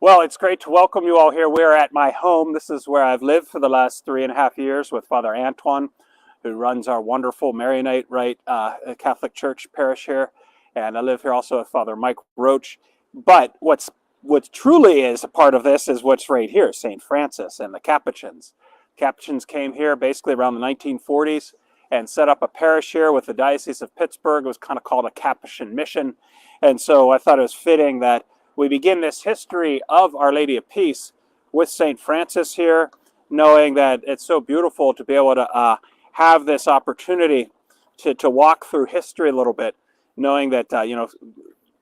Well, it's great to welcome you all here. We're at my home. This is where I've lived for the last 3.5 years with Father Antoine, who runs our wonderful Maronite Rite Catholic Church parish here. And I live here also with Father Mike Roach. But what truly is a part of this is what's right here, St. Francis and the Capuchins. Capuchins came here basically around the 1940s and set up a parish here with the Diocese of Pittsburgh. It was kind of called a Capuchin mission. And so I thought it was fitting that we begin this history of Our Lady of Peace with St. Francis here, knowing that it's so beautiful to be able to have this opportunity to walk through history a little bit, knowing that,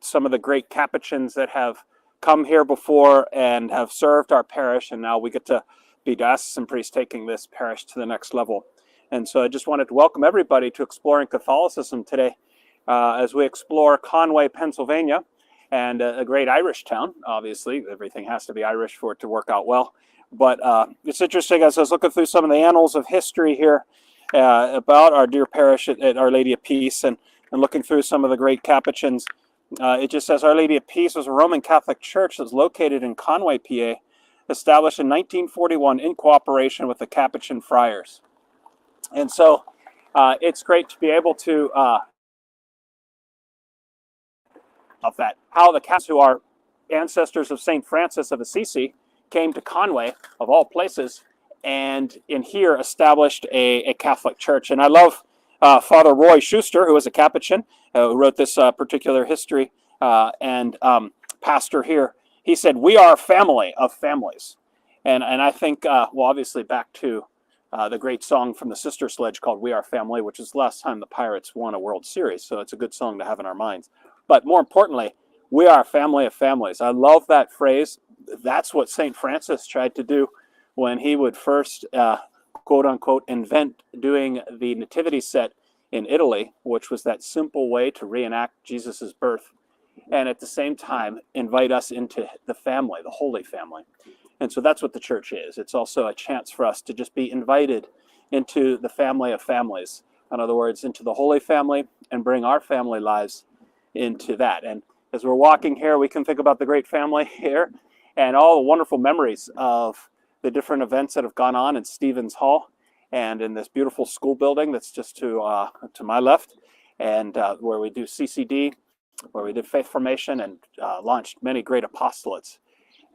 some of the great Capuchins that have come here before and have served our parish, and now we get to be diocesan priests taking this parish to the next level. And so I just wanted to welcome everybody to Exploring Catholicism today as we explore Conway, Pennsylvania, and a great Irish town. Obviously, everything has to be Irish for it to work out well. But it's interesting, as I was looking through some of the annals of history here about our dear parish at Our Lady of Peace, and looking through some of the great Capuchins, it just says Our Lady of Peace was a Roman Catholic church that was located in Conway, PA, established in 1941 in cooperation with the Capuchin friars. And so it's great to be able to of that, how the Catholics, who are ancestors of St. Francis of Assisi, came to Conway, of all places, and in here established a Catholic church. And I love Father Roy Schuster, who is a Capuchin, who wrote this particular history, and pastor here. He said, "We are a family of families." And I think, well, obviously back to the great song from the Sister Sledge called "We Are Family," which is the last time the Pirates won a World Series, so it's a good song to have in our minds. But more importantly, we are a family of families. I love that phrase. That's what St. Francis tried to do when he would first, quote unquote, invent doing the nativity set in Italy, which was that simple way to reenact Jesus's birth, and at the same time invite us into the family, the Holy Family. And so that's what the church is. It's also a chance for us to just be invited into the family of families. In other words, into the Holy Family, and bring our family lives into that. And as we're walking here, we can think about the great family here and all the wonderful memories of the different events that have gone on in Stevens Hall and in this beautiful school building that's just to my left, and where we do CCD, where we did faith formation and launched many great apostolates.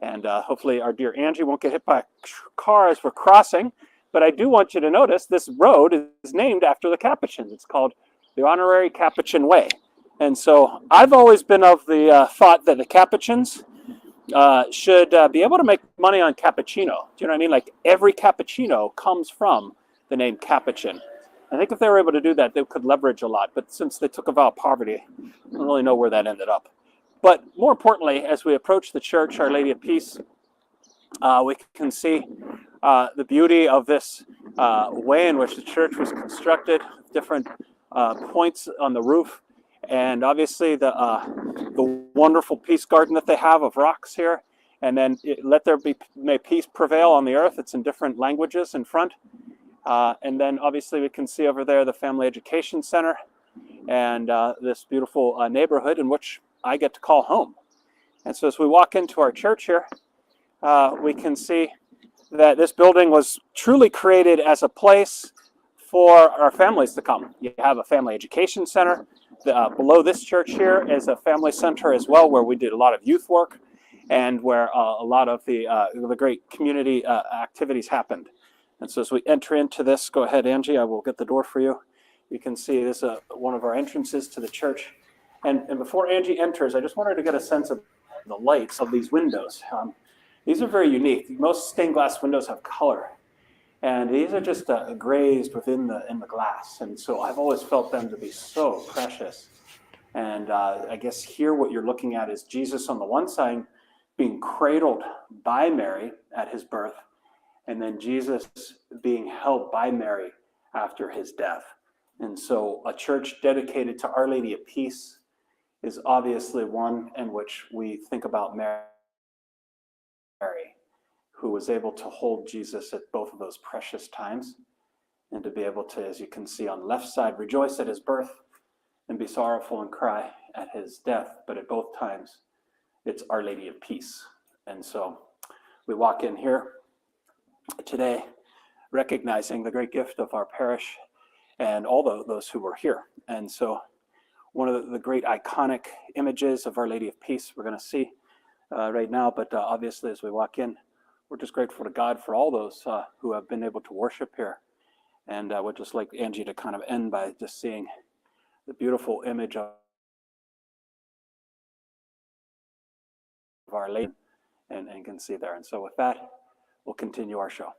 And hopefully our dear Angie won't get hit by a car as we're crossing, but I do want you to notice this road is named after the Capuchins. It's called the Honorary Capuchin Way. And so I've always been of the thought that the Capuchins should be able to make money on cappuccino. Do you know what I mean? Like every cappuccino comes from the name Capuchin. I think if they were able to do that, they could leverage a lot. But since they took a vow of poverty, I don't really know where that ended up. But more importantly, as we approach the church, Our Lady of Peace, we can see the beauty of this way in which the church was constructed, different points on the roof. And obviously the wonderful peace garden that they have of rocks here. And then may peace prevail on the earth. It's in different languages in front. And then obviously we can see over there the Family Education Center and this beautiful neighborhood in which I get to call home. And so as we walk into our church here, we can see that this building was truly created as a place for our families to come. You have a Family Education Center. Below this church here is a family center as well, where we did a lot of youth work and where a lot of the great community activities happened. And so as we enter into this, go ahead, Angie, I will get the door for you. You can see this is one of our entrances to the church. And before Angie enters, I just wanted to get a sense of the lights of these windows. These are very unique. Most stained glass windows have color. And these are just grazed within the glass. And so I've always felt them to be so precious. And I guess here what you're looking at is Jesus on the one side being cradled by Mary at his birth, and then Jesus being held by Mary after his death. And so a church dedicated to Our Lady of Peace is obviously one in which we think about Mary, who was able to hold Jesus at both of those precious times, and to be able to, as you can see on the left side, rejoice at his birth and be sorrowful and cry at his death. But at both times, it's Our Lady of Peace. And so we walk in here today recognizing the great gift of our parish and all those who were here. And so one of the great iconic images of Our Lady of Peace we're going to see right now, but obviously as we walk in, we're just grateful to God for all those who have been able to worship here. And I would just like Angie to kind of end by just seeing the beautiful image of Our Lady and can see there. And so with that, we'll continue our show.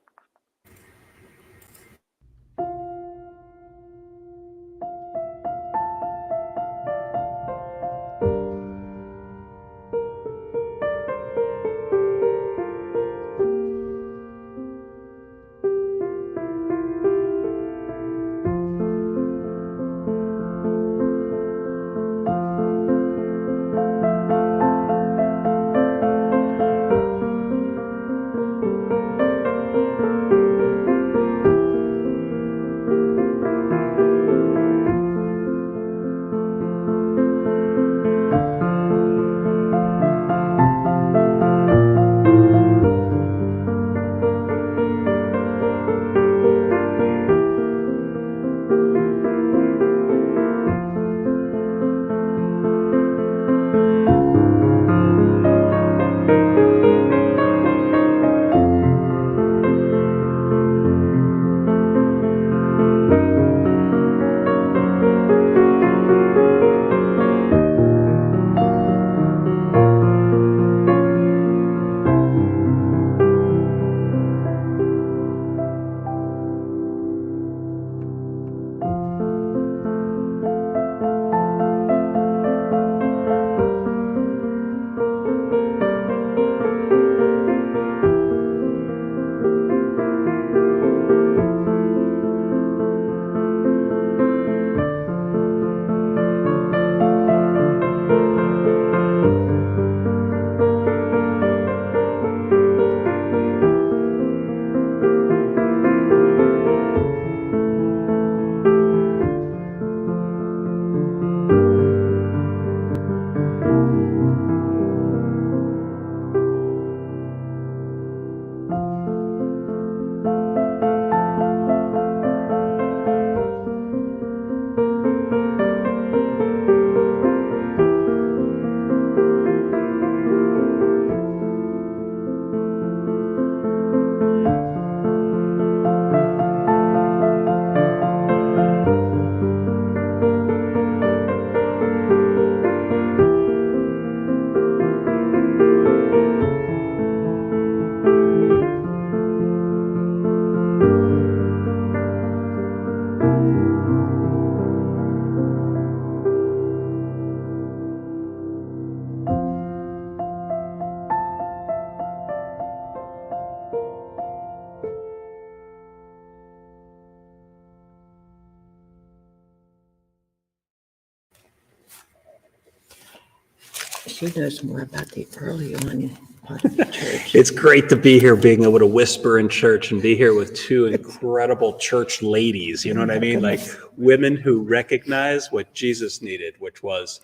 She knows more about the early on part of the church. It's great to be here, being able to whisper in church and be here with two incredible church ladies. You know what I mean? Like women who recognize what Jesus needed, which was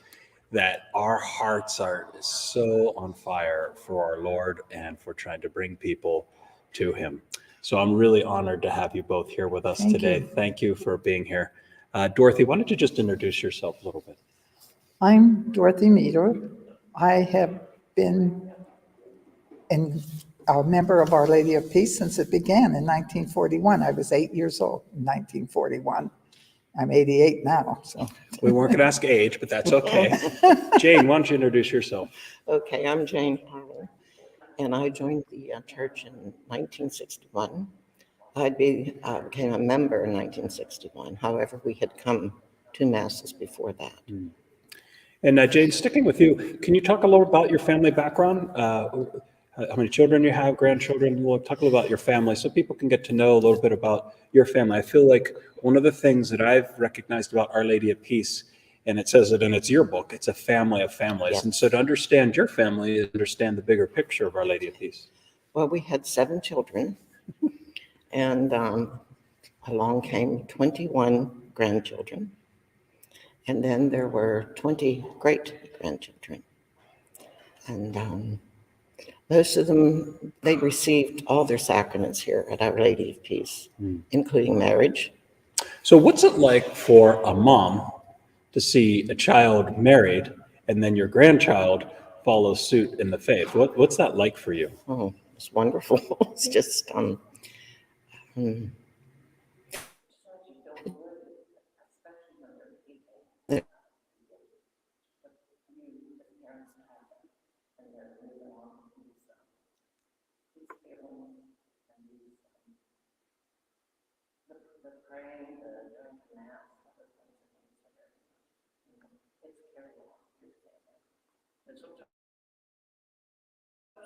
that our hearts are so on fire for our Lord and for trying to bring people to him. So I'm really honored to have you both here with us today. Thank you for being here. Dorothy, why don't you just introduce yourself a little bit? I'm Dorothy Meader. I have been a member of Our Lady of Peace since it began in 1941. I was 8 years old in 1941. I'm 88 now, so. We weren't going to ask age, but that's okay. Jane, why don't you introduce yourself? Okay, I'm Jane Harlan, and I joined the church in 1961. I became a member in 1961. However, we had come to masses before that. And Jane, sticking with you, can you talk a little about your family background? How many children you have, grandchildren? We'll talk a little about your family so people can get to know a little bit about your family. I feel like one of the things that I've recognized about Our Lady of Peace, and it says it in its yearbook, it's a family of families. Yes. And so to understand your family is understand the bigger picture of Our Lady of Peace. Well, we had 7 children, and along came 21 grandchildren. And then there were 20 great-grandchildren. And Most of them, they received all their sacraments here at Our Lady of Peace, including marriage. So what's it like for a mom to see a child married and then your grandchild follows suit in the faith? What's that like for you? Oh, it's wonderful. It's just,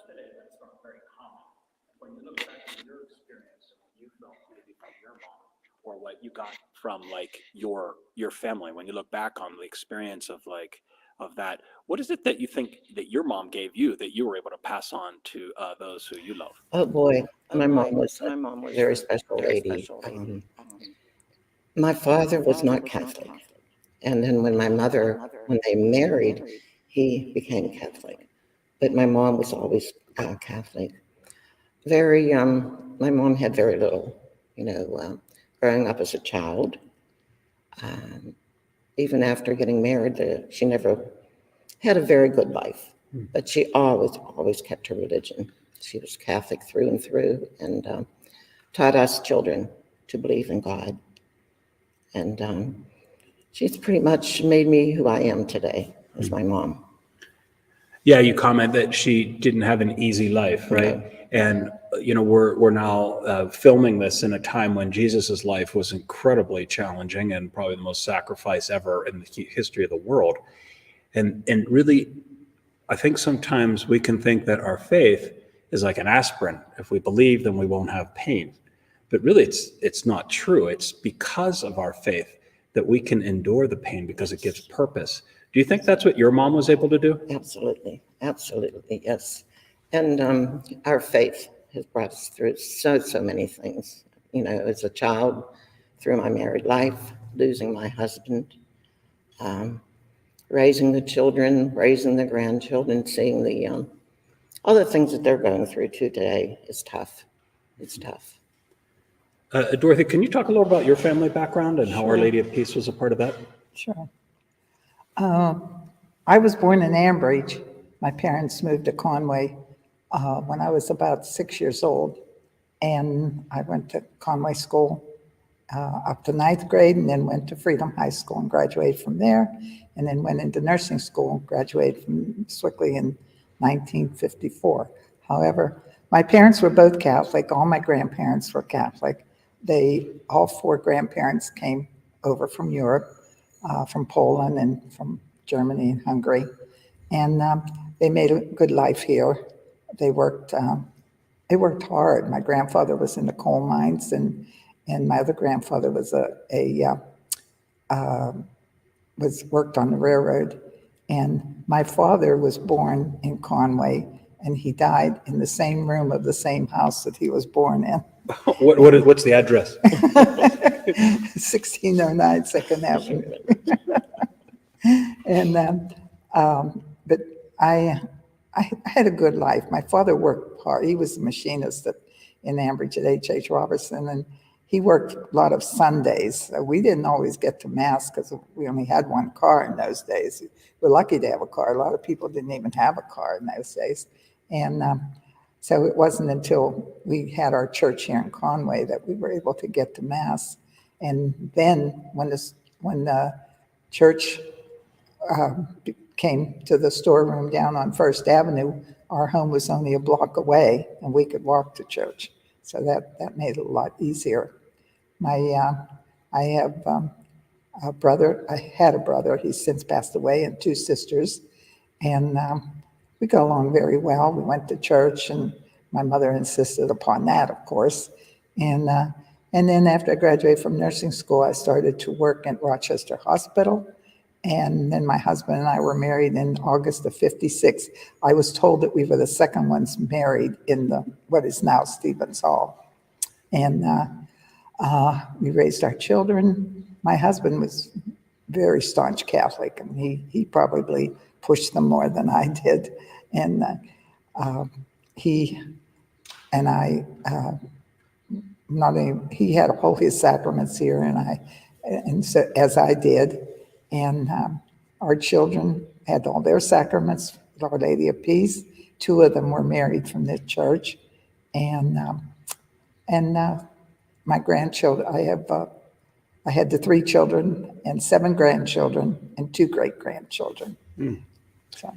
Today, that's not very common. When you look back at your experience, you felt maybe from your mom, or what you got from like your family, when you look back on the experience of that, what is it that you think that your mom gave you that you were able to pass on to those who you love? oh boy, my mom was a very special lady. My father was not Catholic. And then when they married, he became Catholic. But my mom was always Catholic. My mom had very little, growing up as a child. Even after getting married, she never had a very good life, but she always kept her religion. She was Catholic through and through, and taught us children to believe in God. And she's pretty much made me who I am today, as my mom. Yeah, you comment that she didn't have an easy life, right? No. And we're now filming this in a time when Jesus's life was incredibly challenging and probably the most sacrifice ever in the history of the world. And really, I think sometimes we can think that our faith is like an aspirin. If we believe, then we won't have pain. But really, it's not true. It's because of our faith that we can endure the pain because it gives purpose. Do you think that's what your mom was able to do? Absolutely, yes. And our faith has brought us through so many things. As a child, through my married life, losing my husband, raising the children, raising the grandchildren, seeing the all the things that they're going through today is tough. It's tough. Dorothy, can you talk a little about your family background and how Our Sure. Lady of Peace was a part of that? Sure. I was born in Ambridge. My parents moved to Conway when I was about 6 years old. And I went to Conway School up to ninth grade, and then went to Freedom High School and graduated from there. And then went into nursing school, graduated from Swickley in 1954. However, my parents were both Catholic. All my grandparents were Catholic. All four grandparents came over from Europe, from Poland and from Germany and Hungary. And they made a good life here. They worked hard. My grandfather was in the coal mines, and my other grandfather was worked on the railroad. And my father was born in Conway, and he died in the same room of the same house that he was born in. What's the address? 1609 Second Avenue. And but I had a good life. My father worked hard. He was a machinist in Ambridge at H.H. Robertson, and he worked a lot of Sundays. We didn't always get to Mass because we only had one car in those days. We're lucky to have a car. A lot of people didn't even have a car in those days. And so it wasn't until we had our church here in Conway that we were able to get to Mass. And then when the church came to the storeroom down on First Avenue, our home was only a block away, and we could walk to church. So that made it a lot easier. I have a brother. I had a brother. He's since passed away, and two sisters. And we got along very well. We went to church, and my mother insisted upon that, of course. And then after I graduated from nursing school, I started to work at Rochester Hospital. And then my husband and I were married in August of '56. I was told that we were the second ones married in what is now Stevens Hall. And we raised our children. My husband was very staunch Catholic, and he probably pushed them more than I did. And he and I, he had all his sacraments here, and so as I did, and our children had all their sacraments with Our Lady of Peace. 2 of them were married from this church, and my grandchildren. I had the 3 children and 7 grandchildren and 2 great grandchildren. So.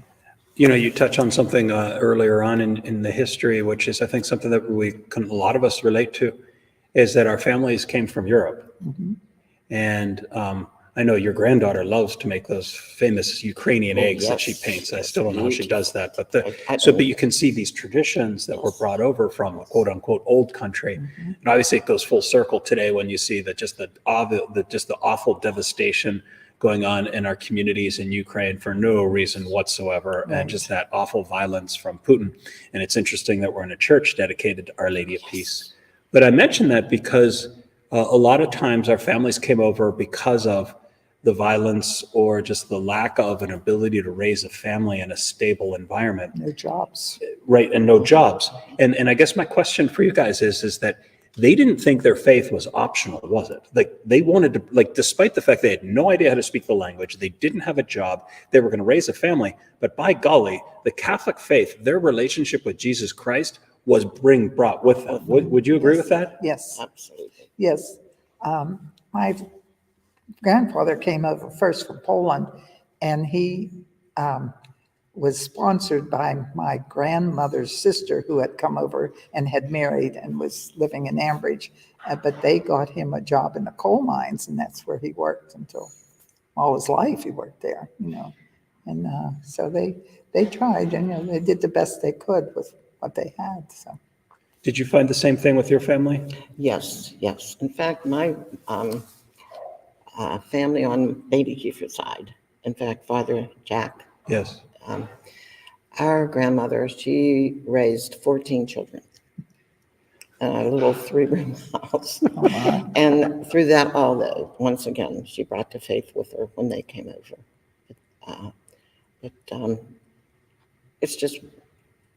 You know, you touch on something earlier on in the history, which is, I think, something that a lot of us relate to, is that our families came from Europe. And I know your granddaughter loves to make those famous Ukrainian eggs that she paints. I still don't know how she does that, but you can see these traditions that were brought over from a quote unquote old country. And obviously it goes full circle today when you see that just the awful devastation going on in our communities in Ukraine for no reason whatsoever, and just that awful violence from Putin. And it's interesting that we're in a church dedicated to Our Lady of Peace. But I mention that because a lot of times our families came over because of the violence or just the lack of an ability to raise a family in a stable environment. No jobs. Right, and no jobs. And I guess my question for you guys is that they didn't think their faith was optional, was it? Like they wanted to, like, despite the fact they had no idea how to speak the language, they didn't have a job, they were going to raise a family, but by golly, the Catholic faith, their relationship with Jesus Christ was brought with them. Would you agree with that? Yes. Absolutely. Yes. My grandfather came over first from Poland, and he was sponsored by my grandmother's sister, who had come over and had married and was living in Ambridge. But they got him a job in the coal mines, and that's where he worked until all his life. He worked there, and so they tried, and they did the best they could with what they had. So. Did you find the same thing with your family? Yes. In fact, my family on Baby Kiefer's side, in fact, Father Jack, Yes. our grandmother, she raised 14 children in a little 3-room house. Oh, wow. And through that all, though, once again, she brought the faith with her when they came over. But it's just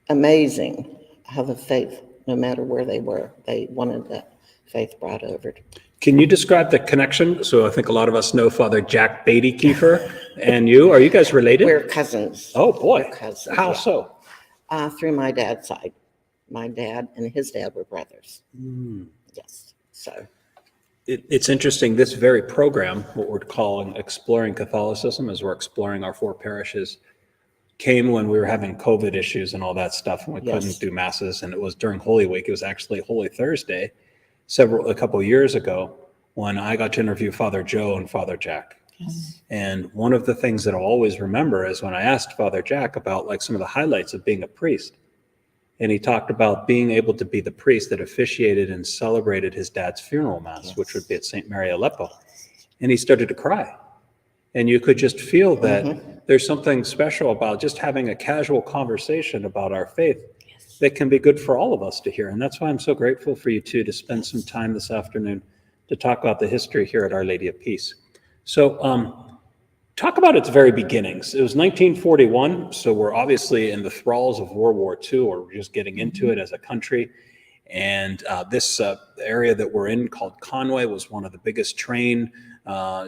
amazing how the faith, no matter where they were, they wanted that faith brought over. Can you describe the connection? So I think a lot of us know Father Jack Beatty Kiefer and you. Are you guys related? We're cousins. Oh, boy. We're cousins. How yeah. so? Through my dad's side. My dad and his dad were brothers. Yes. So. It's interesting. This very program, what we're calling Exploring Catholicism, as we're exploring our 4 parishes, came when we were having COVID issues and all that stuff, and we couldn't do masses. And it was during Holy Week. It was actually Holy Thursday, a couple of years ago, when I got to interview Father Joe and Father Jack. Yes. And one of the things that I'll always remember is when I asked Father Jack about like some of the highlights of being a priest. And he talked about being able to be the priest that officiated and celebrated his dad's funeral mass, which would be at St. Mary Aleppo. And he started to cry. And you could just feel that there's something special about just having a casual conversation about our faith that can be good for all of us to hear. And that's why I'm so grateful for you two to spend some time this afternoon to talk about the history here at Our Lady of Peace. So talk about its very beginnings. It was 1941, so we're obviously in the thralls of World War II, or we're just getting into it as a country. And this area that we're in called Conway was one of the biggest train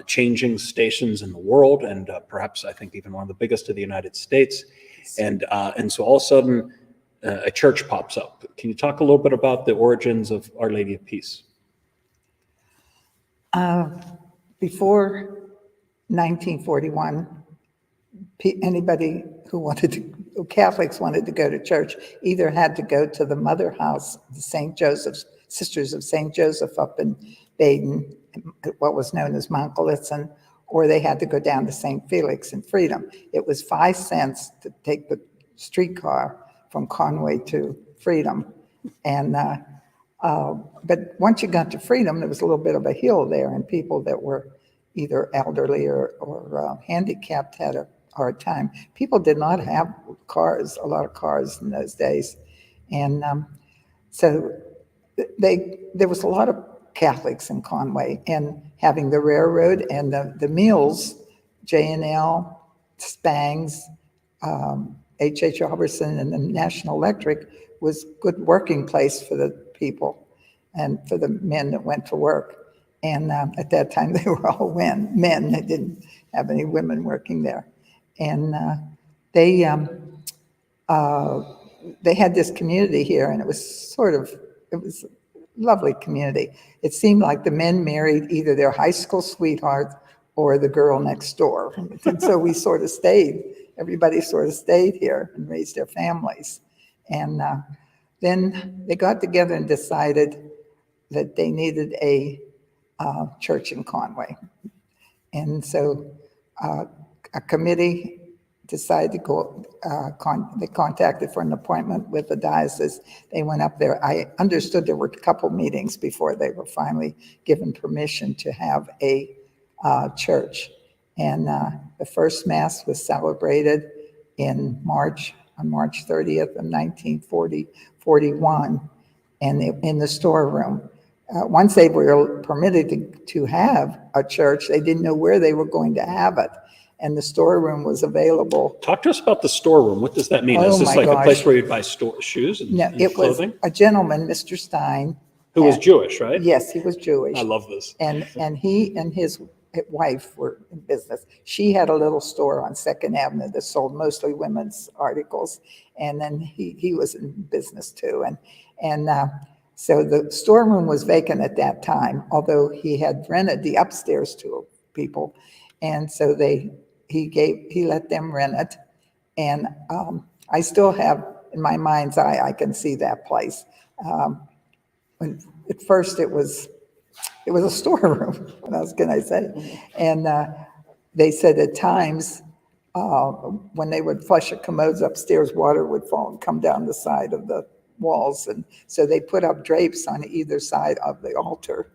changing stations in the world, and perhaps I think even one of the biggest of the United States. And so all of a sudden, a church pops up. Can you talk a little bit about the origins of Our Lady of Peace? Before 1941, anybody Catholics wanted to go to church either had to go to the Mother House, the St. Joseph's, Sisters of St. Joseph up in Baden, what was known as Montgolfier, or they had to go down to St. Felix in Freedom. It was 5 cents to take the streetcar from Conway to Freedom. And but once you got to Freedom, there was a little bit of a hill there, and people that were either elderly or handicapped had a hard time. People did not have cars, a lot of cars in those days. And so there was a lot of Catholics in Conway, and having the railroad and the mills, J&L, Spangs, H.H. Robertson, and the National Electric was good working place for the people and for the men that went to work. And at that time, they were all men. They didn't have any women working there. And they had this community here, and it was a lovely community. It seemed like the men married either their high school sweetheart or the girl next door. And so everybody sort of stayed here and raised their families. And then they got together and decided that they needed a church in Conway. And so a committee decided to go, they contacted for an appointment with the diocese. They went up there. I understood there were a couple meetings before they were finally given permission to have a church. And the first Mass was celebrated on March 30th of 1941 and in the storeroom. Once they were permitted to have a church, they didn't know where they were going to have it. And the storeroom was available. Talk to us about the storeroom. What does that mean? Is this like a place where you'd buy shoes and, No, it was clothing? a gentleman, Mr. Stein. Who was Jewish, right? Yes, he was Jewish. I love this. And he and his wife were in business. She had a little store on 2nd Avenue that sold mostly women's articles. And then he was in business too. And so the storeroom was vacant at that time, although he had rented the upstairs to people. And so he let them rent it. And I still have, in my mind's eye, I can see that place. At first it was a storeroom, what else can I say? And they said at times when they would flush a commodes upstairs, water would fall and come down the side of the walls. And so they put up drapes on either side of the altar.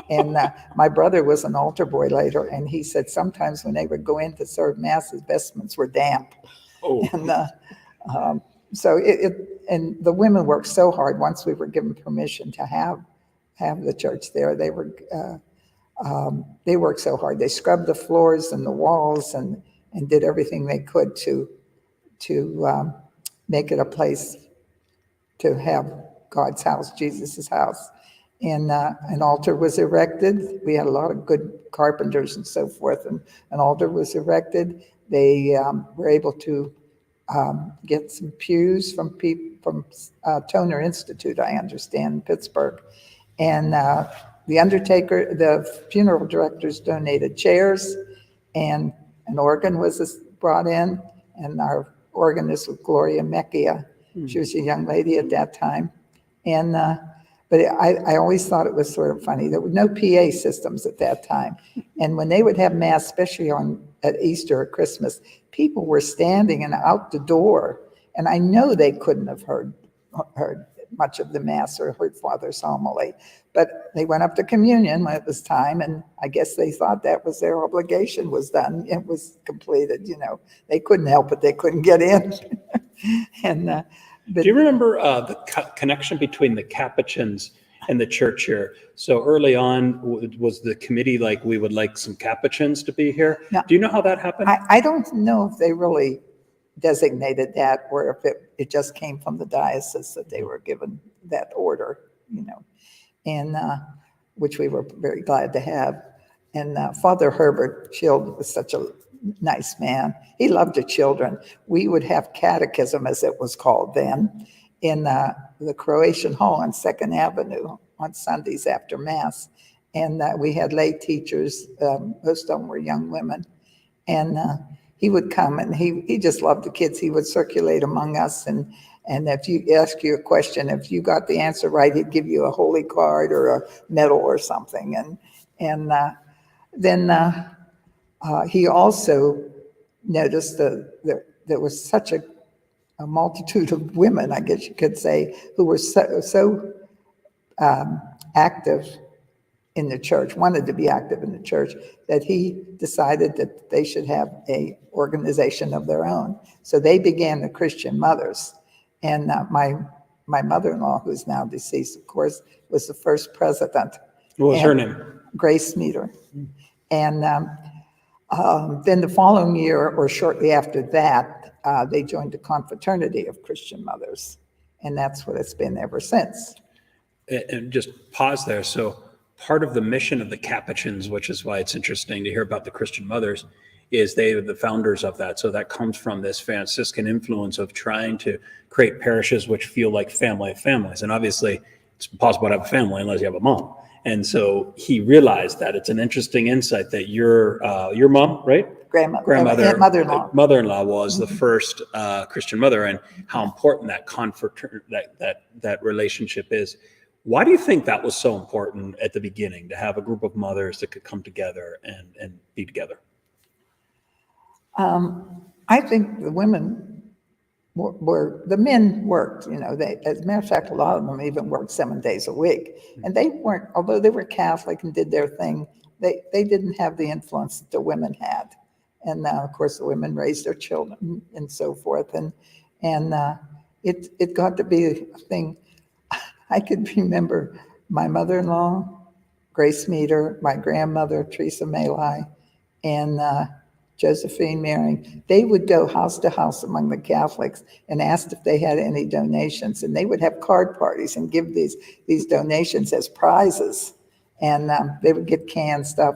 And my brother was an altar boy later, and he said sometimes when they would go in to serve Mass, his vestments were damp. Oh. And so and the women worked so hard once we were given permission to have the church there. They worked so hard. They scrubbed the floors and the walls and did everything they could to make it a place to have God's house, Jesus's house. And an altar was erected. We had a lot of good carpenters and so forth, and an altar was erected. They were able to get some pews from Toner Institute, I understand, in Pittsburgh. And the funeral directors donated chairs, and an organ was brought in, and our organist was Gloria Mecchia. She was a young lady at that time. And but I always thought it was sort of funny. There were no PA systems at that time. And when they would have Mass, especially at Easter or Christmas, people were standing and out the door. And I know they couldn't have heard much of the Mass or heard Father's homily. But they went up to communion when it was time, and I guess they thought that was their obligation was done. It was completed, They couldn't help it. They couldn't get in. And do you remember the connection between the Capuchins and the church here? So early on, was the committee like, we would like some Capuchins to be here? No, do you know how that happened? I don't know if they really designated that or if it just came from the diocese that they were given that order, and which we were very glad to have. And Father Herbert Schild was such a nice man. He loved the children. We would have catechism, as it was called then, in the Croatian Hall on 2nd Avenue on Sundays after Mass. And we had lay teachers. Most of them were young women. And he would come, and he just loved the kids. He would circulate among us. And if you ask you a question, if you got the answer right, he'd give you a holy card or a medal or something. And then he also noticed that there was such a multitude of women, I guess you could say, who were so active in the church, wanted to be active in the church, that he decided that they should have a organization of their own. So they began the Christian Mothers. And my mother-in-law, who's now deceased, of course, was the first president. What was her name? Grace Meter. And then the following year, or shortly after that, they joined the Confraternity of Christian Mothers. And that's what it's been ever since. And just pause there. So part of the mission of the Capuchins, which is why it's interesting to hear about the Christian mothers, is they are the founders of that. So that comes from this Franciscan influence of trying to create parishes which feel like family of families. And obviously, it's impossible to have a family unless you have a mom. And so he realized that. It's an interesting insight that your mom, right? Mother-in-law was the first Christian mother, and how important that relationship is. Why do you think that was so important at the beginning, to have a group of mothers that could come together and be together? I think the women the men worked, as a matter of fact, a lot of them even worked 7 days a week. And they weren't, although they were Catholic and did their thing, they didn't have the influence that the women had. And now, of course, the women raised their children and so forth. And it got to be a thing. I could remember my mother-in-law, Grace Meader, my grandmother, Teresa Malai, and Josephine Mary. They would go house to house among the Catholics and asked if they had any donations. And they would have card parties and give these donations as prizes. And they would get canned stuff,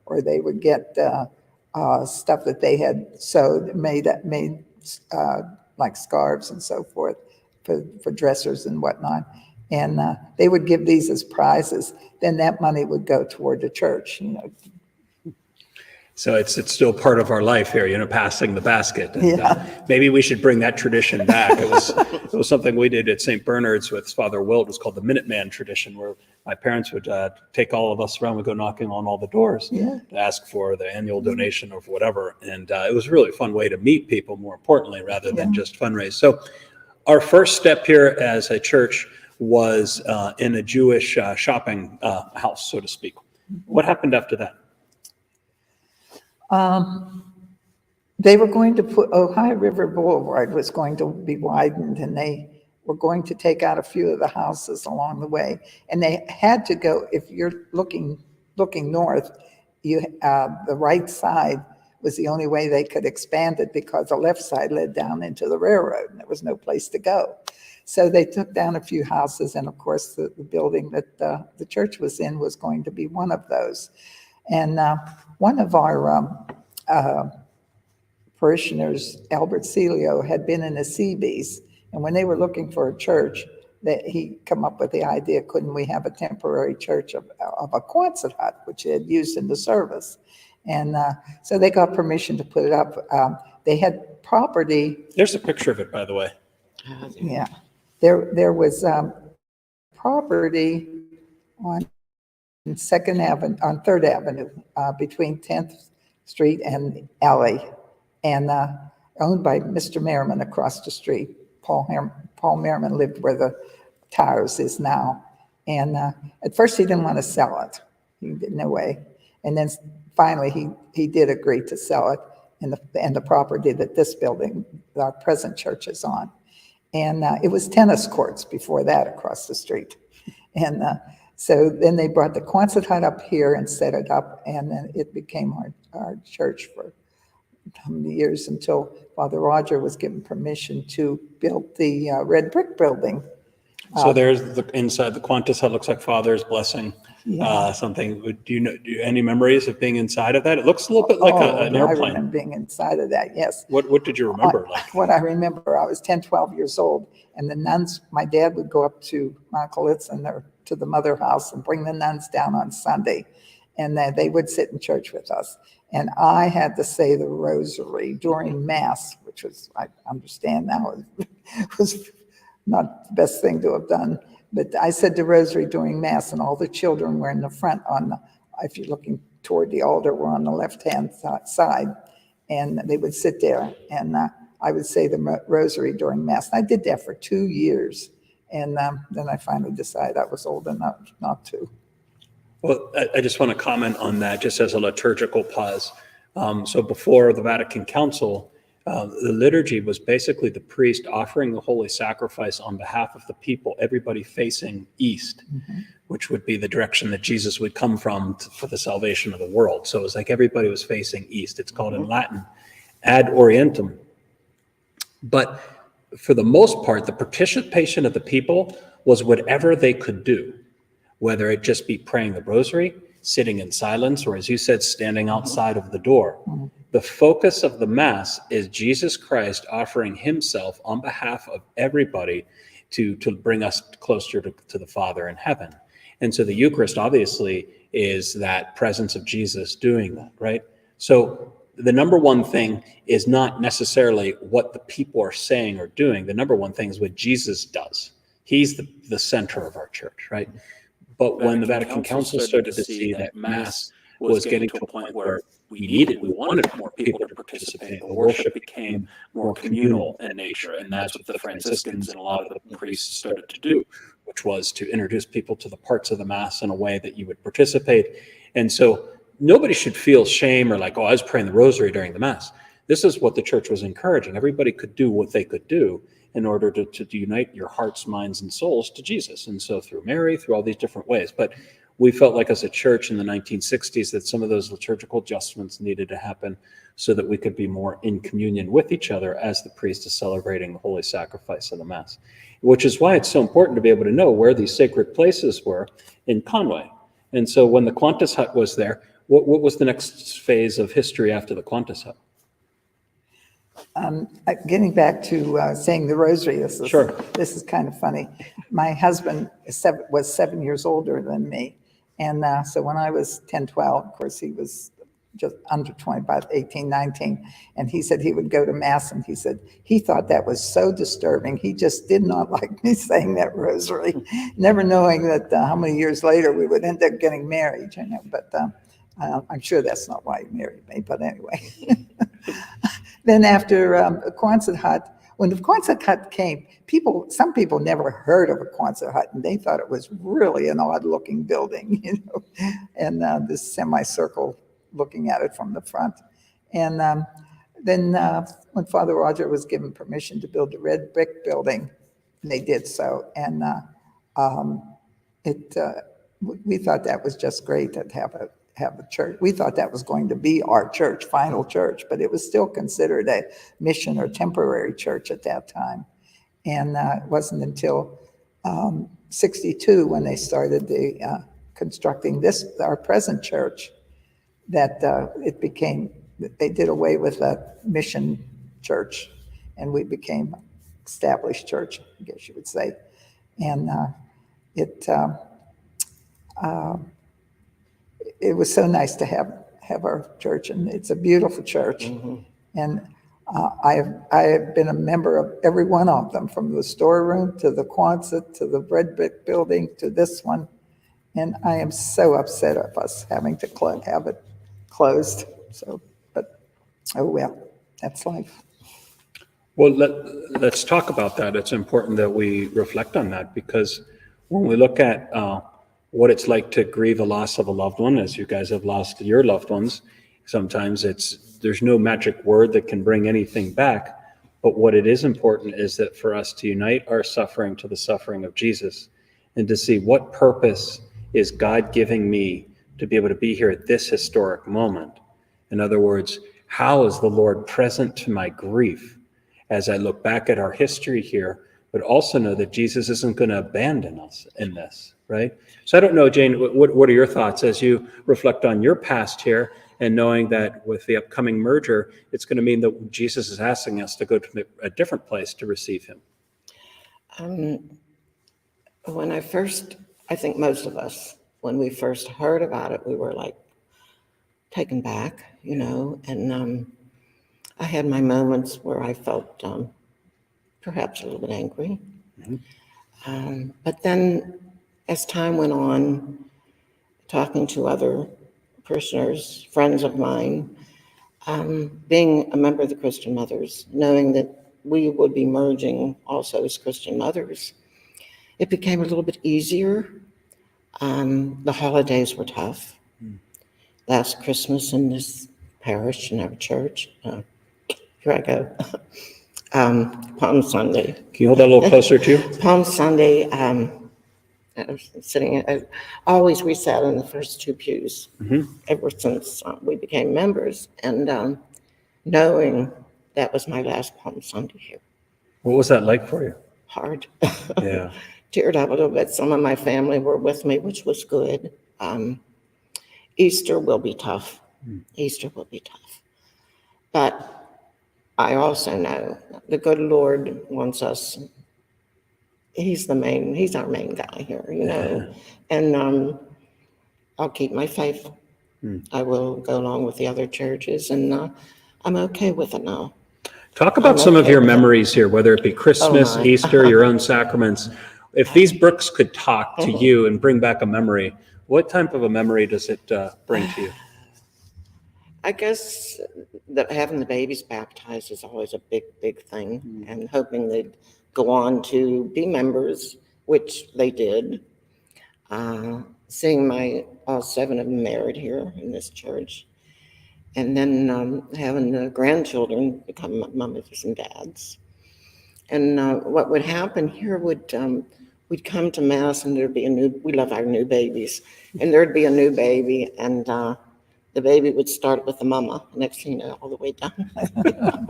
or they would get stuff that they had sewed, made like scarves and so forth for dressers and whatnot. And they would give these as prizes. Then that money would go toward the church, So it's still part of our life here, passing the basket. And, Yeah. Maybe we should bring that tradition back. It was something we did at St. Bernard's with Father Wilt. It was called the Minuteman tradition, where my parents would take all of us around. We'd go knocking on all the doors to ask for the annual donation or whatever. And it was a really fun way to meet people, more importantly, rather than just fundraise. So our first step here as a church was in a Jewish shopping house, so to speak. What happened after that? They were going to put Ohio River Boulevard was going to be widened, and they were going to take out a few of the houses along the way. And they had to go, if you're looking north, the right side was the only way they could expand it, because the left side led down into the railroad and there was no place to go. So they took down a few houses, and of course the building that the church was in was going to be one of those. And one of our parishioners, Albert Celio, had been in the Seabees, and when they were looking for a church, he come up with the idea, couldn't we have a temporary church of a Quonset hut, which they had used in the service? And so they got permission to put it up. They had property. There's a picture of it, by the way. Yeah. There was property on 2nd Avenue, on 3rd Avenue, between 10th Street and Alley, and owned by Mr. Merriman across the street. Paul Merriman lived where the Towers is now. And at first he didn't want to sell it. He did, no way. And then finally he did agree to sell it, and the property that this building, our present church, is on. And it was tennis courts before that across the street. And so then they brought the Quonset hut up here and set it up, and then it became our church for years, until Father Roger was given permission to build the red brick building. So there's inside the Qantas hut, looks like Father's blessing something. Do you any memories of being inside of that? It looks a little bit like an airplane. I remember being inside of that, yes. What did you remember? What I remember, I was 10, 12 years old, and the nuns, my dad would go up to Moncolitz or to the mother house and bring the nuns down on Sunday, and they would sit in church with us. And I had to say the rosary during Mass, which was, I understand now, was not the best thing to have done. But I said the rosary during Mass, and all the children were in the front if you're looking toward the altar, were on the left-hand side. And they would sit there, and I would say the rosary during Mass. And I did that for 2 years. And then I finally decided I was old enough not to. Well, I just want to comment on that just as a liturgical pause. So before the Vatican Council, the liturgy was basically the priest offering the holy sacrifice on behalf of the people, everybody facing east, which would be the direction that Jesus would come from for the salvation of the world. So it was like everybody was facing east. It's called in Latin ad orientem. But for the most part, the participation of the people was whatever they could do, whether it just be praying the rosary, sitting in silence, or as you said, standing outside of the door. The focus of the Mass is Jesus Christ offering himself on behalf of everybody to bring us closer to the Father in heaven. And so the Eucharist obviously is that presence of Jesus doing that, right? So the number one thing is not necessarily what the people are saying or doing. The number one thing is what Jesus does. He's the center of our church, right? But when the Vatican Council started to see that Mass was getting to a point where we wanted more people to participate, the worship became more communal in nature. And that's what the Franciscans and a lot of the priests started to do, which was to introduce people to the parts of the Mass in a way that you would participate. And so nobody should feel shame or like, oh, I was praying the rosary during the Mass. This is what the church was encouraging. Everybody could do what they could do in order to unite your hearts, minds, and souls to Jesus. And so through Mary, through all these different ways. But we felt like as a church in the 1960s that some of those liturgical adjustments needed to happen so that we could be more in communion with each other as the priest is celebrating the holy sacrifice of the Mass, which is why it's so important to be able to know where these sacred places were in Conway. And so when the Qantas hut was there, what was the next phase of history after the Qantas hut? Getting back to saying the rosary, this is kind of funny. My husband was 7 years older than me. And so when I was 10, 12, of course, he was just under 20, about 18, 19. And he said he would go to Mass, and he said he thought that was so disturbing. He just did not like me saying that rosary, never knowing that how many years later we would end up getting married, you know. But I'm sure that's not why he married me, but anyway. Then after the Quonset hut, when the Quonset hut came, some people never heard of a Quonset hut, and they thought it was really an odd-looking building, you know, and this semicircle looking at it from the front. And then when Father Roger was given permission to build the red brick building, and they did so, and we thought that was just great to have a church. We thought that was going to be our church, final church, but it was still considered a mission or temporary church at that time. And it wasn't until 62 when they started constructing our present church that they did away with that mission church, and we became established church, I guess you would say. And it was so nice to have our church, and it's a beautiful church. Mm-hmm. And I have been a member of every one of them, from the storeroom to the Quonset to the red brick building to this one. And I am so upset of us having to have it closed. So, but oh well, that's life. Well, let's talk about that. It's important that we reflect on that, because when we look at what it's like to grieve a loss of a loved one, as you guys have lost your loved ones, sometimes there's no magic word that can bring anything back. But what it is important is that for us to unite our suffering to the suffering of Jesus, and to see what purpose is God giving me to be able to be here at this historic moment. In other words, how is the Lord present to my grief as I look back at our history here, but also know that Jesus isn't going to abandon us in this, right? So I don't know, Jane, what are your thoughts as you reflect on your past here, and knowing that with the upcoming merger, it's going to mean that Jesus is asking us to go to a different place to receive him? When I think most of us, when we first heard about it, we were like taken back, you know, and I had my moments where I felt perhaps a little bit angry. Mm-hmm. But then as time went on, talking to other parishioners, friends of mine, being a member of the Christian Mothers, knowing that we would be merging also as Christian Mothers, it became a little bit easier. The holidays were tough. Last Christmas in this parish, in our church, here I go, Palm Sunday. Can you hold that a little closer to you? Palm Sunday, I was sitting, always we sat in the first two pews, mm-hmm. ever since we became members, and knowing that was my last Palm Sunday here. What was that like for you? Hard. Yeah. Teared up a little bit. Some of my family were with me, which was good. Easter will be tough. Easter will be tough. But I also know the good Lord wants us. He's our main guy here, you know. And I'll keep my faith. I will go along with the other churches, and I'm okay with it now. Talk about some of your memories here, whether it be Christmas, my. Easter, your own sacraments. If these books could talk to you and bring back a memory, what type of a memory does it bring to you? I guess that having the babies baptized is always a big, big thing, and hoping they'd go on to be members, which they did. Seeing all 7 of them married here in this church, and then having the grandchildren become mothers and dads. And what would happen here would we'd come to Mass, and there'd be we love our new babies, and there'd be a new baby, and the baby would start with the mama, next thing you know, all the way down.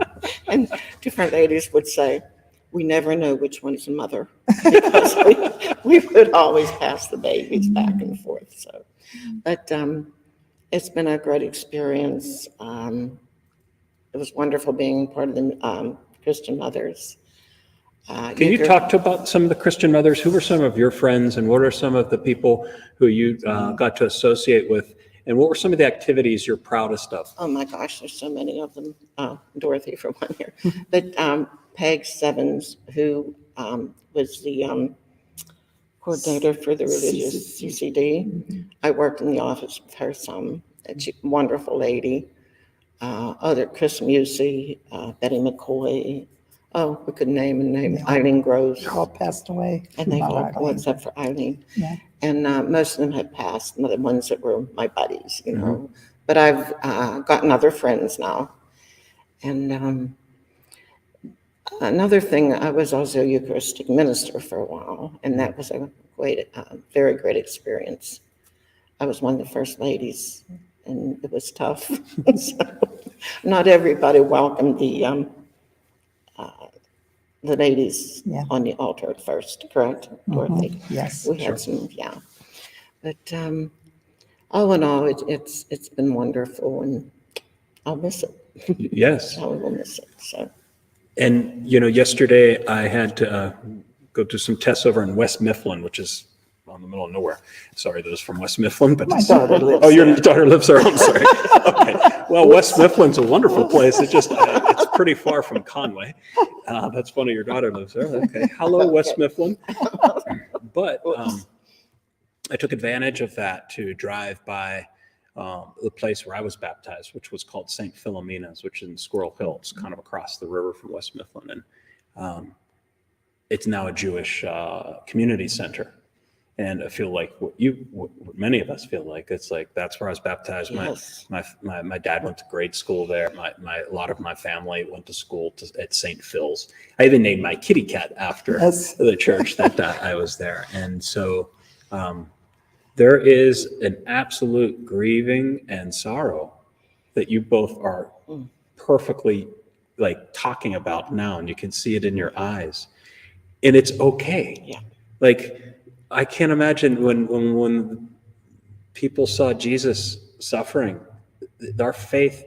And different ladies would say, we never know which one is the mother, because we would always pass the babies back and forth. So, but it's been a great experience. It was wonderful being part of the Christian Mothers. Can you talk about some of the Christian mothers? Who were some of your friends, and what are some of the people who you got to associate with? And what were some of the activities you're proudest of? Oh my gosh, there's so many of them. Dorothy for one here. But Peg Sevens, who was the coordinator for the religious CCD. I worked in the office with her some. She's a wonderful lady. Other Chris Musey, Betty McCoy. Oh, we could name Eileen Groves. They all passed away. And they all, Eileen. except for Eileen. Yeah. And most of them had passed, the ones that were my buddies, you know. But I've gotten other friends now. And another thing, I was also a Eucharistic minister for a while, and that was a very great experience. I was one of the first ladies, and it was tough. So, not everybody welcomed the ladies on the altar at first, correct, Dorothy? Yes. We had some, yeah. But all in all, it's been wonderful, and I'll miss it. Yes. I will miss it. So. And, yesterday I had to go do some tests over in West Mifflin, which is in the middle of nowhere. Sorry, that was from West Mifflin, but My daughter lives oh, your daughter lives there. I'm sorry. Okay. Well, West Mifflin's a wonderful place. It's just it's pretty far from Conway. That's funny. Your daughter lives there. Okay. Hello, West Mifflin. But I took advantage of that to drive by the place where I was baptized, which was called St. Philomena's, which is in Squirrel Hill. It's kind of across the river from West Mifflin, and it's now a Jewish community center. And I feel like what many of us feel like, it's like that's where I was baptized. Yes. My dad went to grade school there. A lot of my family went to school at St. Phil's. I even named my kitty cat after the church that I was there. And so there is an absolute grieving and sorrow that you both are perfectly like talking about now, and you can see it in your eyes, and it's okay. Yeah. Like, I can't imagine when people saw Jesus suffering, our faith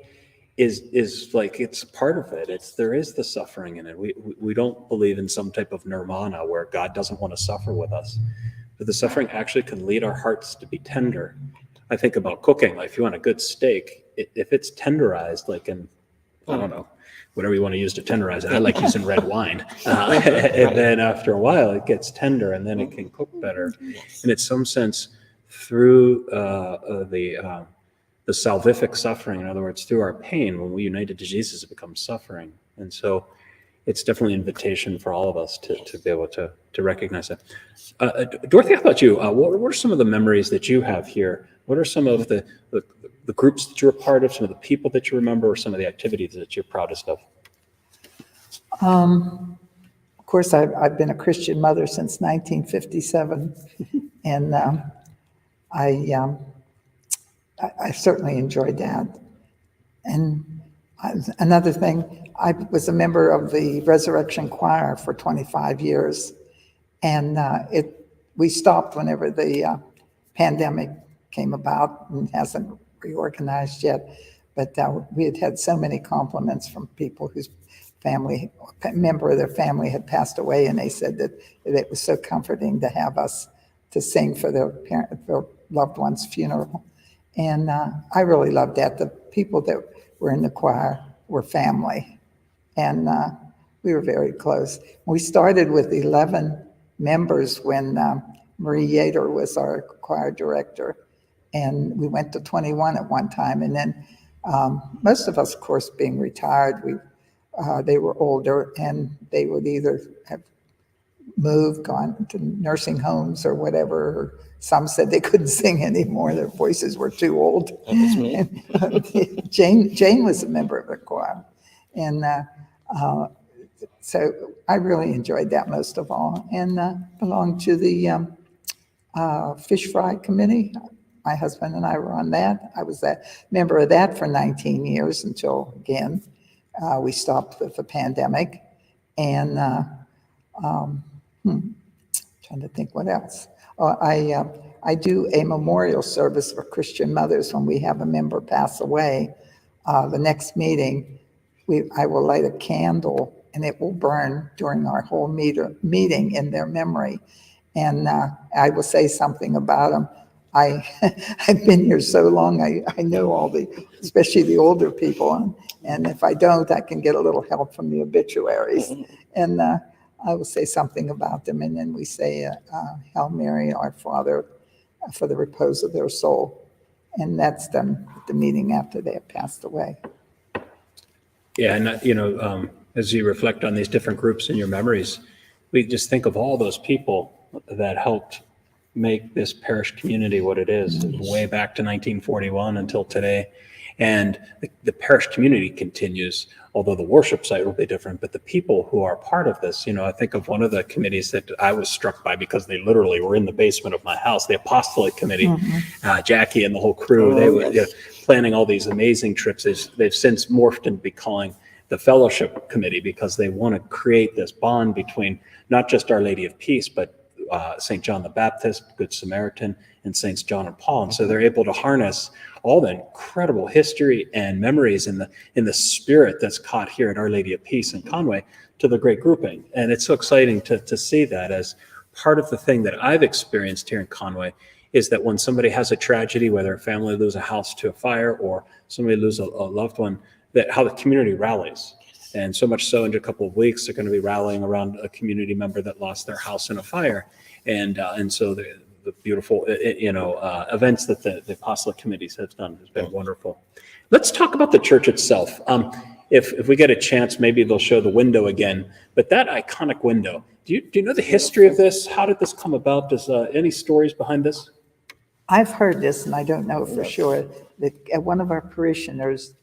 is like, it's part of it. There is the suffering in it. We don't believe in some type of nirvana where God doesn't want to suffer with us, but the suffering actually can lead our hearts to be tender. I think about cooking. Like, if you want a good steak, if it's tenderized, like in, I don't know, whatever you want to use to tenderize it. I like using red wine. And then after a while, it gets tender, and then it can cook better. Yes. And in some sense, through the salvific suffering, in other words, through our pain, when we united to Jesus, it becomes suffering. And so it's definitely an invitation for all of us to be able to recognize that. Dorothy, how about you? What are some of the memories that you have here? What are some of the groups that you're a part of, some of the people that you remember, or some of the activities that you're proudest of? Of course, I've been a Christian mother since 1957, and I certainly enjoyed that. And Another thing, I was a member of the Resurrection Choir for 25 years, and we stopped whenever the pandemic came about and hasn't reorganized yet. But we had had so many compliments from people whose member of their family had passed away, and they said that it was so comforting to have us to sing for their loved one's funeral. And I really loved that. The people that were in the choir were family, and we were very close. We started with 11 members when Marie Yater was our choir director, and we went to 21 at one time. And then most of us, of course, being retired, they were older, and they would either have moved, gone to nursing homes or whatever. Or some said they couldn't sing anymore; their voices were too old. That was me. And, Jane was a member of the choir, and so I really enjoyed that most of all, and belonged to the fish fry committee. My husband and I were on that. I was a member of that for 19 years until, again, we stopped with the pandemic. And trying to think what else. I do a memorial service for Christian mothers when we have a member pass away. The next meeting, I will light a candle, and it will burn during our whole meeting in their memory. And I will say something about them. I've been here so long, I know all especially the older people. And if I don't, I can get a little help from the obituaries. And I will say something about them. And then we say, Hail Mary, our Father, for the repose of their soul. And that's done at the meeting after they have passed away. Yeah, and as you reflect on these different groups in your memories, we just think of all those people that helped make this parish community what it is, way back to 1941 until today. And the parish community continues, although the worship site will be different, but the people who are part of this, I think of one of the committees that I was struck by because they literally were in the basement of my house, the Apostolic Committee. Jackie and the whole crew, they were planning all these amazing trips. They've since morphed into becoming the Fellowship Committee because they want to create this bond between not just Our Lady of Peace, but St. John the Baptist, Good Samaritan, and Saints John and Paul. And so they're able to harness all the incredible history and memories in the spirit that's caught here at Our Lady of Peace in Conway to the great grouping. And it's so exciting to see that as part of the thing that I've experienced here in Conway is that when somebody has a tragedy, whether a family loses a house to a fire or somebody loses a loved one, that how the community rallies. And so much so in a couple of weeks, they're going to be rallying around a community member that lost their house in a fire. And so the beautiful, events that the Apostolic Committees have done has been wonderful. Let's talk about the church itself. If we get a chance, maybe they'll show the window again. But that iconic window, do you know the history of this? How did this come about? Does any stories behind this? I've heard this, and I don't know for sure, that one of our parishioners,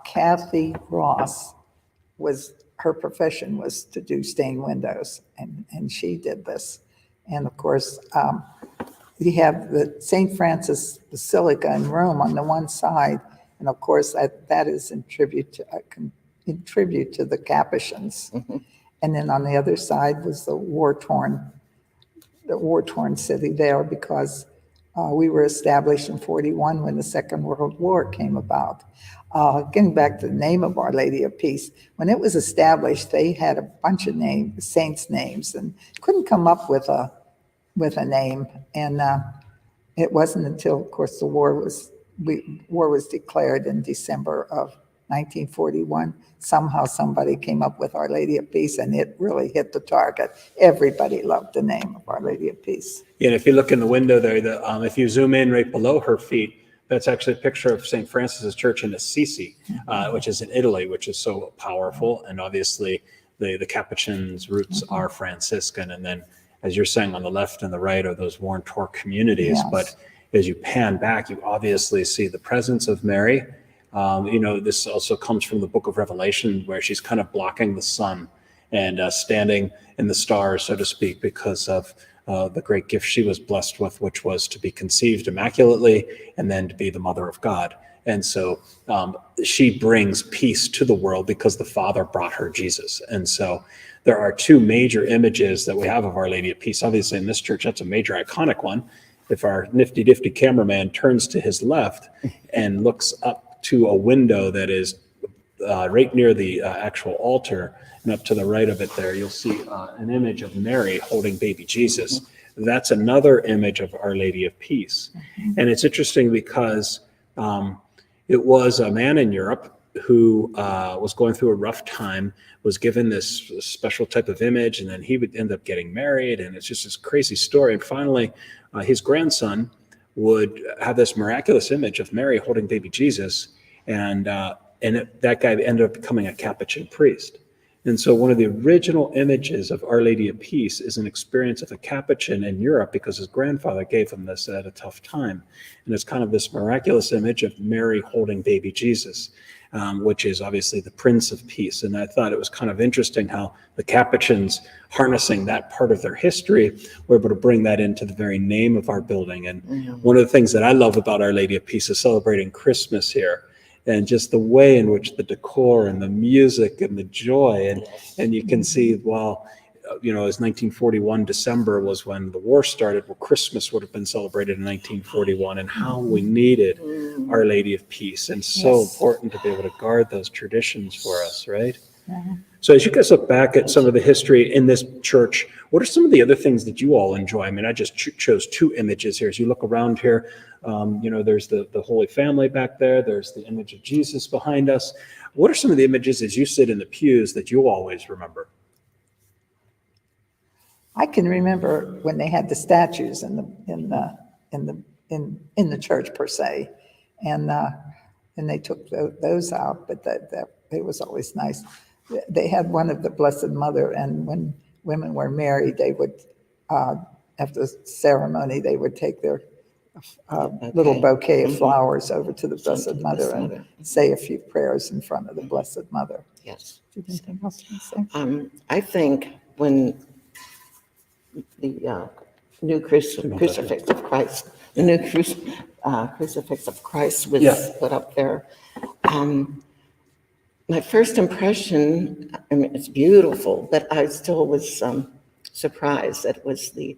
Kathy Ross, her profession was to do stained windows, and she did this. And of course, we have the St. Francis Basilica in Rome on the one side, and of course that is in tribute to the Capuchins. And then on the other side was the war-torn city there, because we were established in 1941 when the Second World War came about. Getting back to the name of Our Lady of Peace, when it was established, they had a bunch of saints' names, and couldn't come up with a name. And it wasn't until, of course, the war was declared in December of 1941. Somehow somebody came up with Our Lady of Peace, and it really hit the target. Everybody loved the name of Our Lady of Peace. Yeah, and if you look in the window there, if you zoom in right below her feet, that's actually a picture of St. Francis's Church in Assisi, which is in Italy, which is so powerful. And obviously the Capuchin's roots are Franciscan. And then, as you're saying, on the left and the right are those worn-torn communities. Yes. But as you pan back, you obviously see the presence of Mary. This also comes from the book of Revelation, where she's kind of blocking the sun and standing in the stars, so to speak, because of the great gift she was blessed with, which was to be conceived immaculately and then to be the mother of God. And so she brings peace to the world because the Father brought her Jesus. And so there are two major images that we have of Our Lady of Peace. Obviously, in this church, that's a major iconic one. If our nifty-difty cameraman turns to his left and looks up to a window that is right near the actual altar, and up to the right of it there, you'll see an image of Mary holding baby Jesus. That's another image of Our Lady of Peace. And it's interesting because it was a man in Europe who was going through a rough time, was given this special type of image, and then he would end up getting married, and it's just this crazy story. And finally, his grandson would have this miraculous image of Mary holding baby Jesus, and that guy ended up becoming a Capuchin priest. And so one of the original images of Our Lady of Peace is an experience of a Capuchin in Europe because his grandfather gave him this at a tough time. And it's kind of this miraculous image of Mary holding baby Jesus, which is obviously the Prince of Peace. And I thought it was kind of interesting how the Capuchins, harnessing that part of their history, were able to bring that into the very name of our building. And one of the things that I love about Our Lady of Peace is celebrating Christmas here. And just the way in which the decor and the music and the joy, and you can see, well, you know, as 1941 December was when the war started, well, Christmas would have been celebrated in 1941, and how we needed Our Lady of Peace, and so important to be able to guard those traditions for us, right? So as you guys look back at some of the history in this church, what are some of the other things that you all enjoy? I mean, I just chose two images here. As you look around here, you know, there's the Holy Family back there. There's the image of Jesus behind us. What are some of the images as you sit in the pews that you always remember? I can remember when they had the statues in the church per se, and they took those out, but that it was always nice. They had one of the Blessed Mother, and when women were married, they would after the ceremony they would take their little bouquet of flowers over to the Blessed Mother and say a few prayers in front of the Blessed Mother. Yes. Do you think anything else you say? I think when the new crucifix of Christ, the new crucifix of Christ was put up there, my first impression, I mean, it's beautiful, but I still was surprised that it was the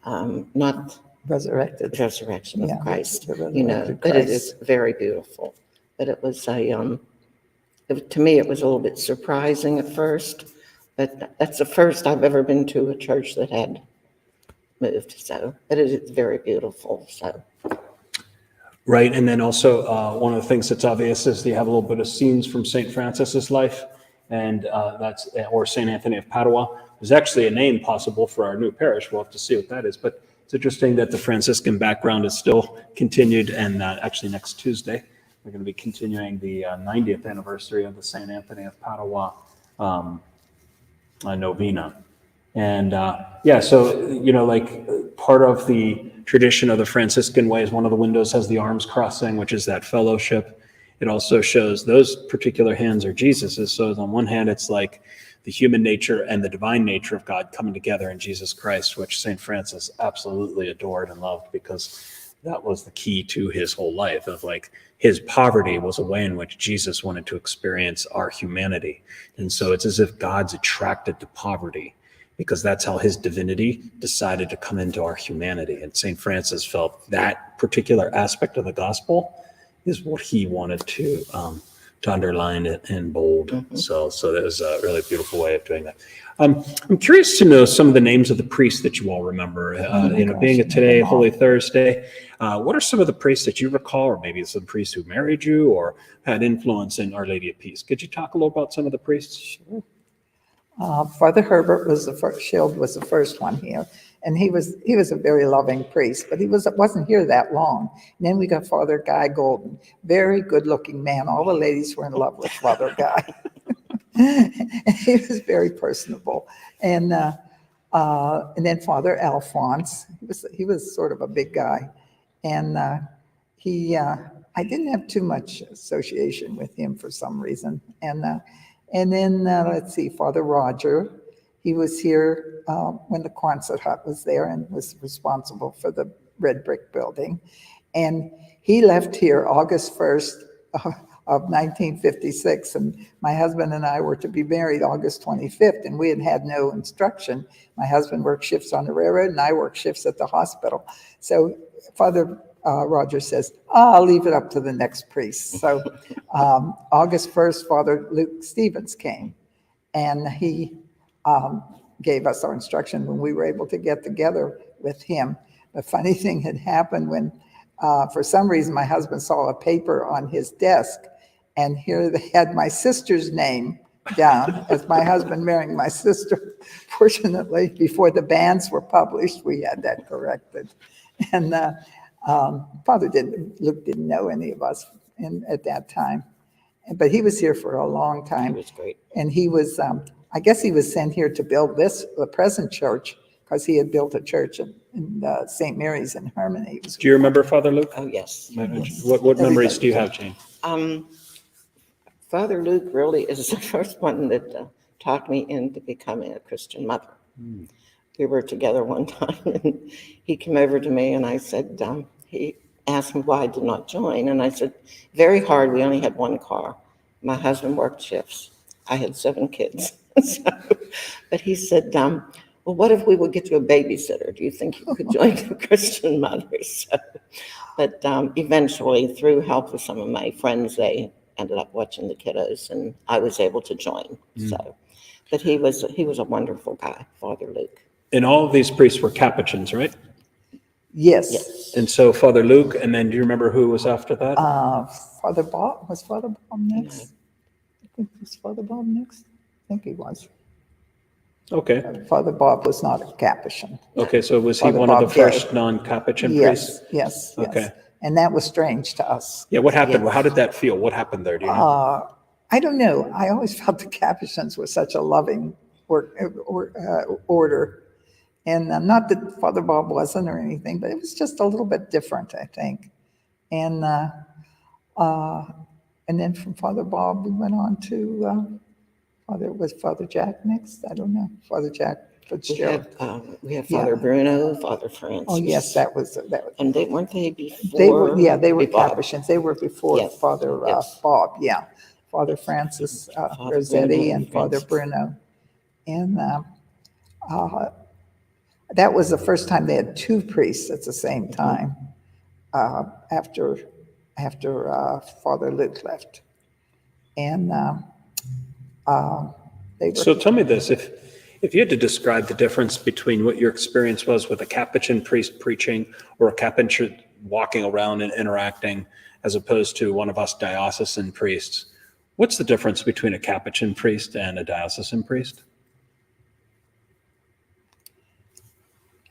not resurrection of Christ. You know, but it is very beautiful. But it was to me, it was a little bit surprising at first. But that's the first I've ever been to a church that had moved. So, but it is very beautiful. So. Right, and then also one of the things that's obvious is you have a little bit of scenes from St. Francis's life, and or St. Anthony of Padua. There's actually a name possible for our new parish. We'll have to see what that is, but it's interesting that the Franciscan background is still continued, and actually next Tuesday we're going to be continuing the 90th anniversary of the St. Anthony of Padua novena. And so, you know, like part of the tradition of the Franciscan way is one of the windows has the arms crossing, which is that fellowship. It also shows those particular hands are Jesus's. So on one hand, it's like the human nature and the divine nature of God coming together in Jesus Christ, which St. Francis absolutely adored and loved, because that was the key to his whole life, of like his poverty was a way in which Jesus wanted to experience our humanity. And so it's as if God's attracted to poverty, because that's how his divinity decided to come into our humanity. And St. Francis felt that particular aspect of the gospel is what he wanted to underline it in bold. Mm-hmm. So that was a really beautiful way of doing that. I'm curious to know some of the names of the priests that you all remember. Being today Holy Thursday, what are some of the priests that you recall, or maybe some priests who married you or had influence in Our Lady of Peace? Could you talk a little about some of the priests? Sure. Father Herbert was the first. Schild was the first one here, and he was a very loving priest, but he wasn't here that long. And then we got Father Guy Golden, very good-looking man. All the ladies were in love with Father Guy. And he was very personable. And then Father Alphonse, he was sort of a big guy, and I didn't have too much association with him for some reason. And then let's see, Father Roger, He was here when the Quonset hut was there and was responsible for the red brick building. And he left here August 1st of 1956, and my husband and I were to be married August 25th, and we had had no instruction. My husband worked shifts on the railroad, and I worked shifts at the hospital. So Father Rogers says, I'll leave it up to the next priest. So August 1st, Father Luke Stevens came, and he gave us our instruction when we were able to get together with him. The funny thing had happened when, for some reason, my husband saw a paper on his desk, and here they had my sister's name down as my husband marrying my sister. Fortunately, before the banns were published, we had that corrected. And Luke didn't know any of us at that time, but he was here for a long time. He was great. And he was, I guess he was sent here to build the present church, because he had built a church in St. Mary's in Harmony. Do you remember Father Luke? Oh, yes. What memories do you have, Jane? Father Luke really is the first one that talked me into becoming a Christian mother. We were together one time, and he came over to me, and I said, he asked me why I did not join, and I said, very hard, we only had one car. My husband worked shifts. I had 7 kids. But he said, well, what if we would get you a babysitter? Do you think you could join the Christian Mothers? But eventually, through help with some of my friends, they ended up watching the kiddos, and I was able to join. So, but he was a wonderful guy, Father Luke. And all of these priests were Capuchins, right? Yes. And so Father Luke, and then do you remember who was after that? Father Bob, was Father Bob next? I think was Father Bob next? I think he was. Okay. Father Bob was not a Capuchin. Okay, so was he Father one Bob of the first non-Capuchin priests? Yes. Okay. And that was strange to us. Yeah, what happened? How did that feel? What happened there? Do you know? I don't know. I always felt the Capuchins were such a loving order. And not that Father Bob wasn't or anything, but it was just a little bit different, I think. And then from Father Bob, we went on to Father Jack next? I don't know. Father Jack Fitzgerald. We had Father Bruno, Father Francis. Oh, yes, that was. And weren't they before? They were Bob? Capuchins. They were before Yes. Father Bob, yeah. Father Francis Rossetti Bruno and Father Francis. Bruno. And that was the first time they had 2 priests at the same time after Father Luke left. And they were. So tell me this, if you had to describe the difference between what your experience was with a Capuchin priest preaching or a Capuchin walking around and interacting as opposed to one of us diocesan priests, what's the difference between a Capuchin priest and a diocesan priest?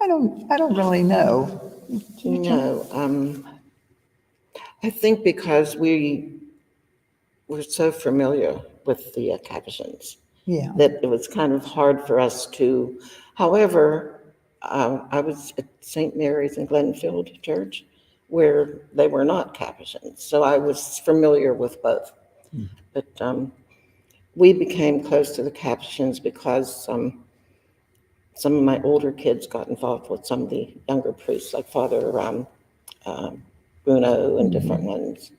I don't really know. No, I think because we were so familiar with the Capuchins Yeah. that it was kind of hard for us to. However, I was at St. Mary's in Glenfield Church, where they were not Capuchins, so I was familiar with both. But we became close to the Capuchins because some of my older kids got involved with some of the younger priests, like Father Bruno and different ones,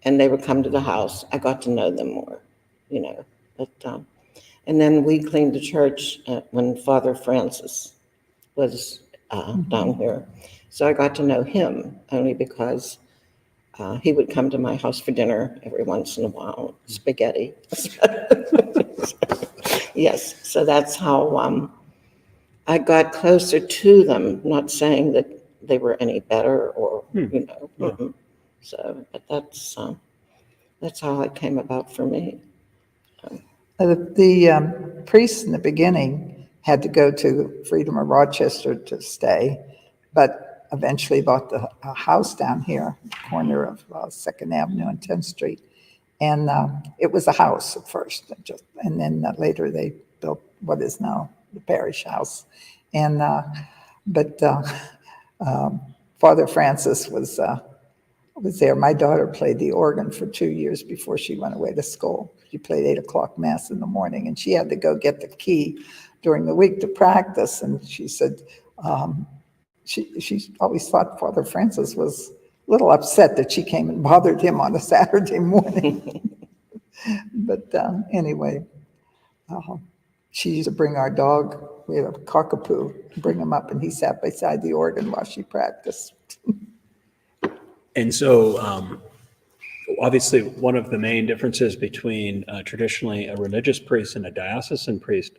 and they would come to the house. I got to know them more, But and then we cleaned the church when Father Francis was down here, so I got to know him only because he would come to my house for dinner every once in a while, spaghetti. Yes, so that's how I got closer to them, not saying that they were any better or, So, but that's how it came about for me. The priests in the beginning had to go to Freedom of Rochester to stay, but eventually bought a house down here, corner of 2nd Avenue and 10th Street. And it was a house at first, and then later they built what is now the parish house. And but Father Francis was was there. My daughter played the organ for 2 years before she went away to school. She played 8 o'clock mass in the morning, and she had to go get the key during the week to practice. And she said she always thought Father Francis was a little upset that she came and bothered him on a Saturday morning. But anyway, she used to bring our dog. We had a cockapoo, bring him up, and he sat beside the organ while she practiced. And so, obviously, one of the main differences between traditionally a religious priest and a diocesan priest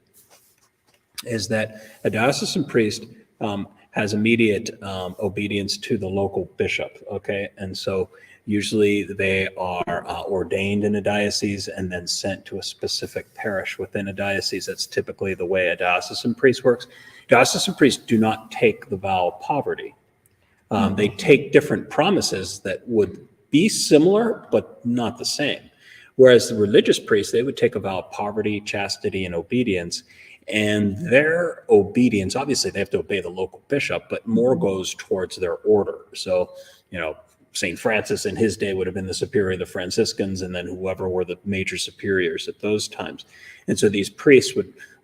is that a diocesan priest has immediate obedience to the local bishop, okay? And so usually they are ordained in a diocese and then sent to a specific parish within a diocese. That's typically the way a diocesan priest works. Diocesan priests do not take the vow of poverty. They take different promises that would be similar, but not the same. Whereas the religious priests, they would take a vow of poverty, chastity, and obedience. And their obedience, obviously they have to obey the local bishop, but more goes towards their order. So, St. Francis in his day would have been the superior of the Franciscans, and then whoever were the major superiors at those times. And so these priests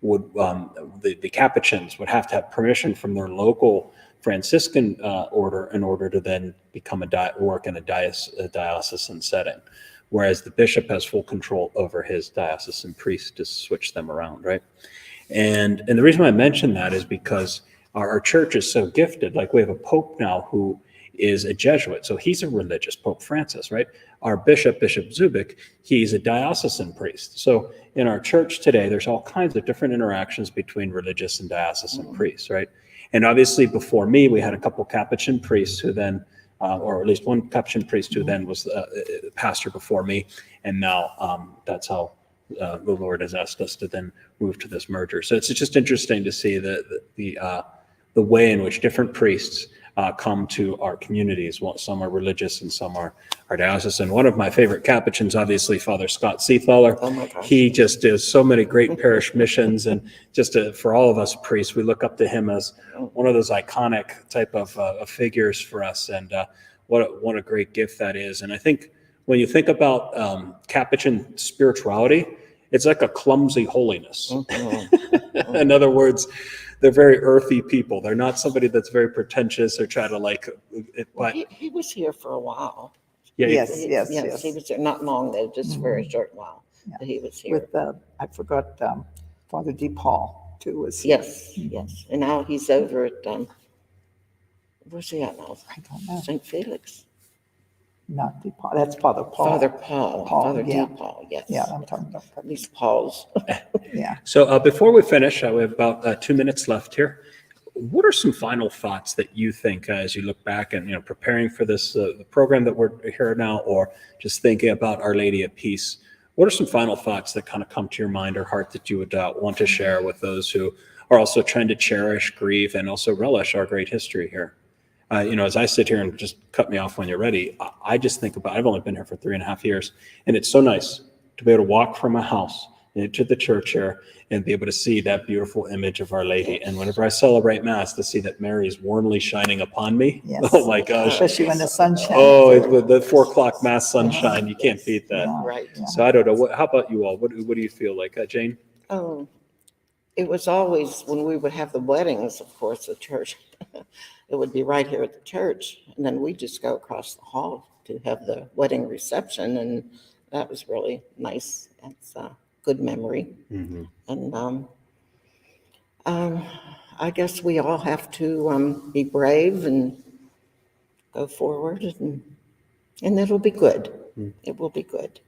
the Capuchins would have to have permission from their local Franciscan order in order to then become work in a diocesan setting, whereas the bishop has full control over his diocesan priest to switch them around, right? And the reason why I mention that is because our church is so gifted. Like, we have a pope now who is a Jesuit, so he's a religious, Pope Francis, right? Our Bishop Zubik, he's a diocesan priest. So in our church today, there's all kinds of different interactions between religious and diocesan priests, right? And obviously before me, we had a couple Capuchin priests who then, or at least one Capuchin priest who then was the pastor before me. And now that's how the Lord has asked us to then move to this merger. So it's just interesting to see the way in which different priests come to our communities. Well, some are religious and some are diocesan. One of my favorite Capuchins, obviously, Father Scott Seathaler. Oh my gosh. He just does so many great parish missions, and just for all of us priests, we look up to him as one of those iconic type of figures for us. And what a great gift that is. And I think when you think about Capuchin spirituality, it's like a clumsy holiness. In other words, they're very earthy people. They're not somebody that's very pretentious or try to like it. Well, But he was here for a while. yeah, Yes. He was there not long, though, just a very short while. Yeah. But he was here. With I forgot Father DePaul too was here. Yes. And now he's over at where's he at now? I don't know. St. Felix. Not DePaul. That's Father Paul. Father Paul. Father yeah. DePaul. Yes. Yeah, I'm talking about that. These Pauls. Yeah. So before we finish, we have about 2 minutes left here. What are some final thoughts that you think as you look back and preparing for this the program that we're here now, or just thinking about Our Lady of Peace? What are some final thoughts that kind of come to your mind or heart that you would want to share with those who are also trying to cherish, grieve, and also relish our great history here? As I sit here, and just cut me off when you're ready, I just think about, I've only been here for 3.5 years, and it's so nice to be able to walk from my house into the church here and be able to see that beautiful image of Our Lady. And whenever I celebrate Mass, to see that Mary is warmly shining upon me. Yes. Oh my gosh. Especially when the sun shines. Oh, the 4 o'clock Mass sunshine, you can't beat that. Yeah. Right. Yeah. So I don't know. How about you all? What do you feel like, Jane? Oh, it was always when we would have the weddings, of course, the church. It would be right here at the church, and then we just go across the hall to have the wedding reception, and that was really nice. It's a good memory. Mm-hmm. And I guess we all have to be brave and go forward, and it'll be good. It will be good.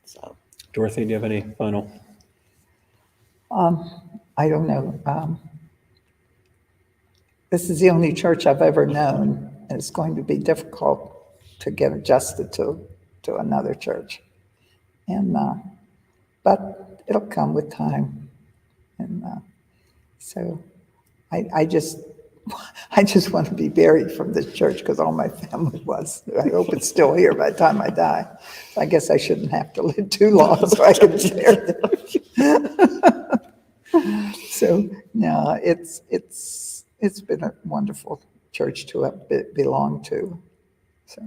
So, Dorothy, do you have any final? I don't know. This is the only church I've ever known, and it's going to be difficult to get adjusted to another church. And but it'll come with time. And so I just want to be buried from this church because all my family was. I hope it's still here by the time I die. So I guess I shouldn't have to live too long so I can share them. So no, it's been a wonderful church to have belonged to. So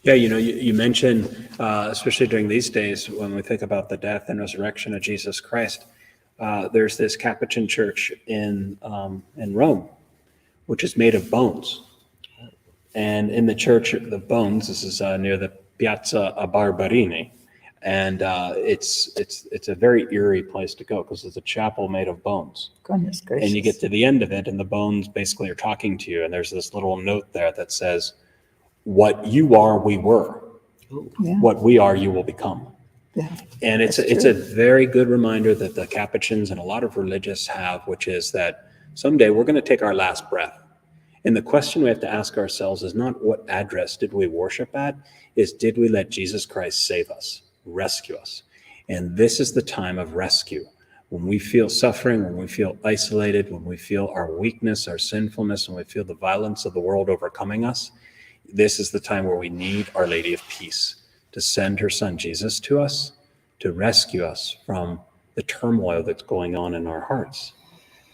Yeah, you mentioned, especially during these days, when we think about the death and resurrection of Jesus Christ, there's this Capuchin church in Rome, which is made of bones. And in the church, the bones, this is near the Piazza Barberini, and it's a very eerie place to go because it's a chapel made of bones. Goodness gracious. And you get to the end of it, and the bones basically are talking to you, and there's this little note there that says, "What you are, we were. Yeah, What we are, you will become." yeah. And it's That's a true. very good reminder that the Capuchins and a lot of religious have, which is that someday we're going to take our last breath. And the question we have to ask ourselves is not what address did we worship at, is did we let Jesus Christ save us, rescue us? And this is the time of rescue. When we feel suffering, when we feel isolated, when we feel our weakness, our sinfulness, when we feel the violence of the world overcoming us, this is the time where we need Our Lady of Peace to send her son Jesus to us, to rescue us from the turmoil that's going on in our hearts.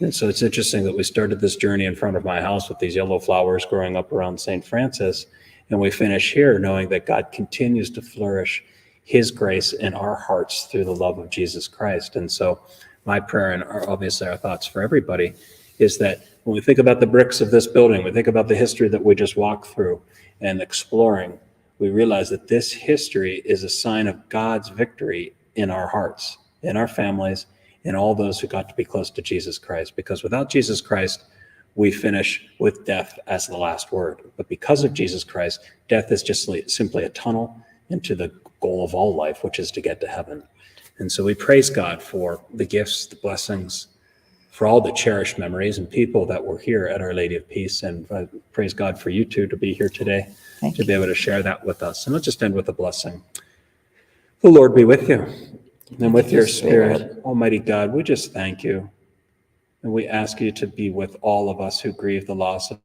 And so it's interesting that we started this journey in front of my house with these yellow flowers growing up around St. Francis, and we finish here knowing that God continues to flourish his grace in our hearts through the love of Jesus Christ. And so my prayer, and obviously our thoughts for everybody, is that when we think about the bricks of this building, we think about the history that we just walked through and exploring, we realize that this history is a sign of God's victory in our hearts, in our families, and all those who got to be close to Jesus Christ. Because without Jesus Christ, we finish with death as the last word. But because of Jesus Christ, death is just simply a tunnel into the goal of all life, which is to get to heaven. And so we praise God for the gifts, the blessings, for all the cherished memories and people that were here at Our Lady of Peace. And praise God for you two to be here today, to be able to share that with us. And let's just end with a blessing. The Lord be with you. And with your spirit, Almighty God, we just thank you. And we ask you to be with all of us who grieve the loss of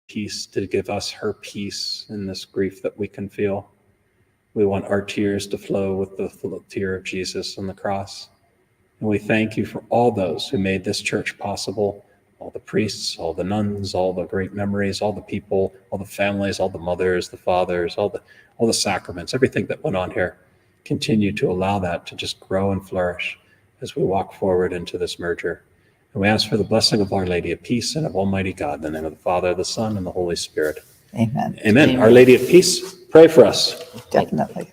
peace, to give us her peace in this grief that we can feel. We want our tears to flow with the tear of Jesus on the cross. And we thank you for all those who made this church possible, all the priests, all the nuns, all the great memories, all the people, all the families, all the mothers, the fathers, all the sacraments, everything that went on here. Continue to allow that to just grow and flourish as we walk forward into this merger. And we ask for the blessing of Our Lady of Peace and of Almighty God, in the name of the Father, the Son, and the Holy Spirit. Amen. Amen. Our Lady of Peace, pray for us. Definitely.